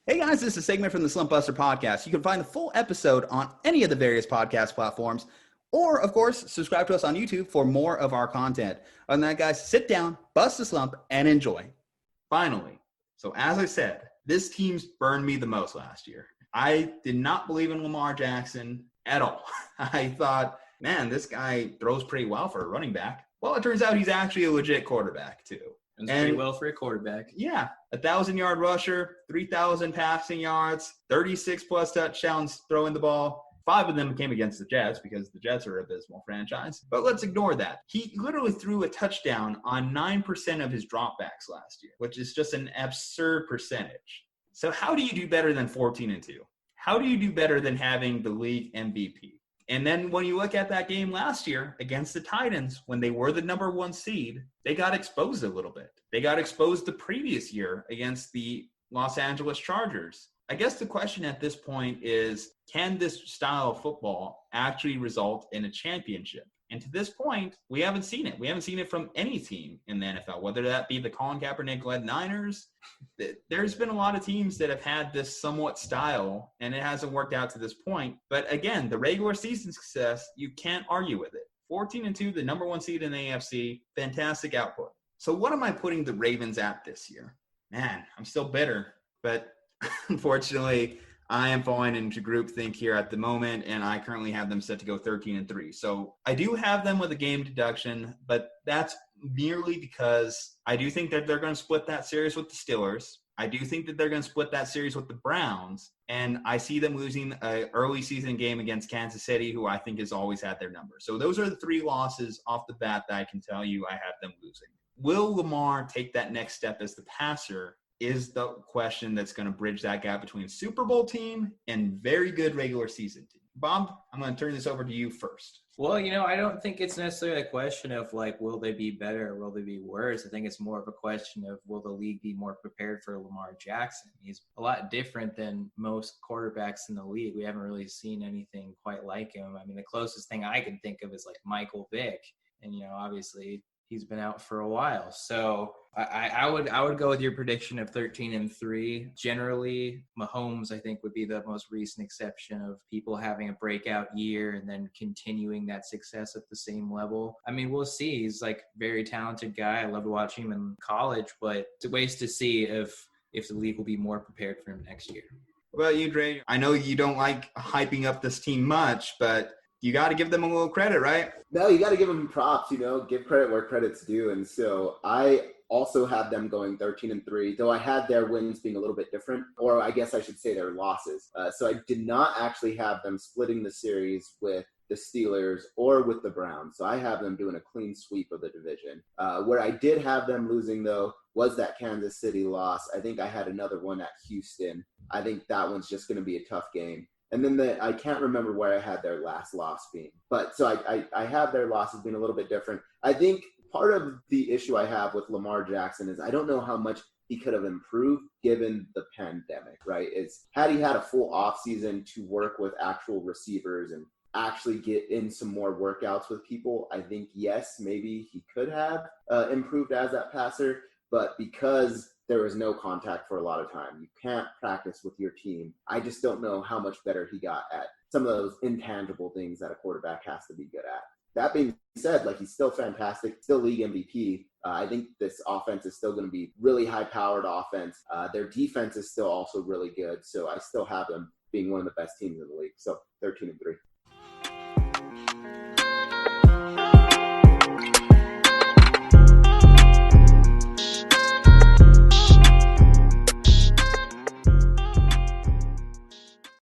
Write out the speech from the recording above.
Hey guys, this is a segment from the Slumpbuster Podcast. You can find the full episode on any of the various podcast platforms, or of course, subscribe to us on YouTube for more of our content. Other than that, guys, sit down, bust a slump, and enjoy. Finally, so as I said, this team's burned me the most last year. I did not believe in Lamar Jackson at all. I thought, man, this guy throws pretty well for a running back. Well, it turns out he's actually a legit quarterback too. It's pretty well for a quarterback. Yeah, 1,000-yard rusher, 3,000 passing yards, 36-plus touchdowns throwing the ball. 5 of them came against the Jets because the Jets are an abysmal franchise. But let's ignore that. He literally threw a touchdown on 9% of his dropbacks last year, which is just an absurd percentage. So how do you do better than 14-2? How do you do better than having the league MVP? And then when you look at that game last year against the Titans, when they were the number 1 seed, they got exposed a little bit. They got exposed the previous year against the Los Angeles Chargers. I guess the question at this point is, can this style of football actually result in a championship? And to this point, we haven't seen it. We haven't seen it from any team in the NFL, whether that be the Colin Kaepernick-led Niners. There's been a lot of teams that have had this somewhat style, and it hasn't worked out to this point. But again, the regular season success, you can't argue with it. 14-2, the number 1 seed in the AFC, fantastic output. So what am I putting the Ravens at this year? Man, I'm still bitter, but unfortunately, I am falling into groupthink here at the moment, and I currently have them set to go 13-3. So I do have them with a game deduction, but that's merely because I do think that they're going to split that series with the Steelers. I do think that they're going to split that series with the Browns, and I see them losing an early season game against Kansas City, who I think has always had their number. So those are the 3 losses off the bat that I can tell you I have them losing. Will Lamar take that next step as the passer is the question that's going to bridge that gap between Super Bowl team and very good regular season team. Bob, I'm going to turn this over to you first. Well, I don't think it's necessarily a question of will they be better or will they be worse? I think it's more of a question of will the league be more prepared for Lamar Jackson? He's a lot different than most quarterbacks in the league. We haven't really seen anything quite like him. I mean, the closest thing I can think of is Michael Vick. And, obviously he's been out for a while. So I would go with your prediction of 13-3. Generally, Mahomes, I think, would be the most recent exception of people having a breakout year and then continuing that success at the same level. I mean, we'll see. He's very talented guy. I loved watching him in college, but it's a ways to see if the league will be more prepared for him next year. What about you, Dre? I know you don't like hyping up this team much, but you got to give them a little credit, right? No, you got to give them props, give credit where credit's due. And so I also have them going 13-3, though I had their wins being a little bit different, or I guess I should say their losses. So I did not actually have them splitting the series with the Steelers or with the Browns. So I have them doing a clean sweep of the division. Where I did have them losing, though, was that Kansas City loss. I think I had another one at Houston. I think that one's just going to be a tough game. And then I can't remember where I had their last loss being. But so I have their losses being a little bit different. I think part of the issue I have with Lamar Jackson is I don't know how much he could have improved given the pandemic, right? Had he had a full offseason to work with actual receivers and actually get in some more workouts with people, I think, yes, maybe he could have improved as that passer. But because there was no contact for a lot of time, you can't practice with your team. I just don't know how much better he got at some of those intangible things that a quarterback has to be good at. That being said, he's still fantastic, still league MVP. I think this offense is still going to be really high-powered offense. Their defense is still also really good, so I still have them being one of the best teams in the league. So 13-3.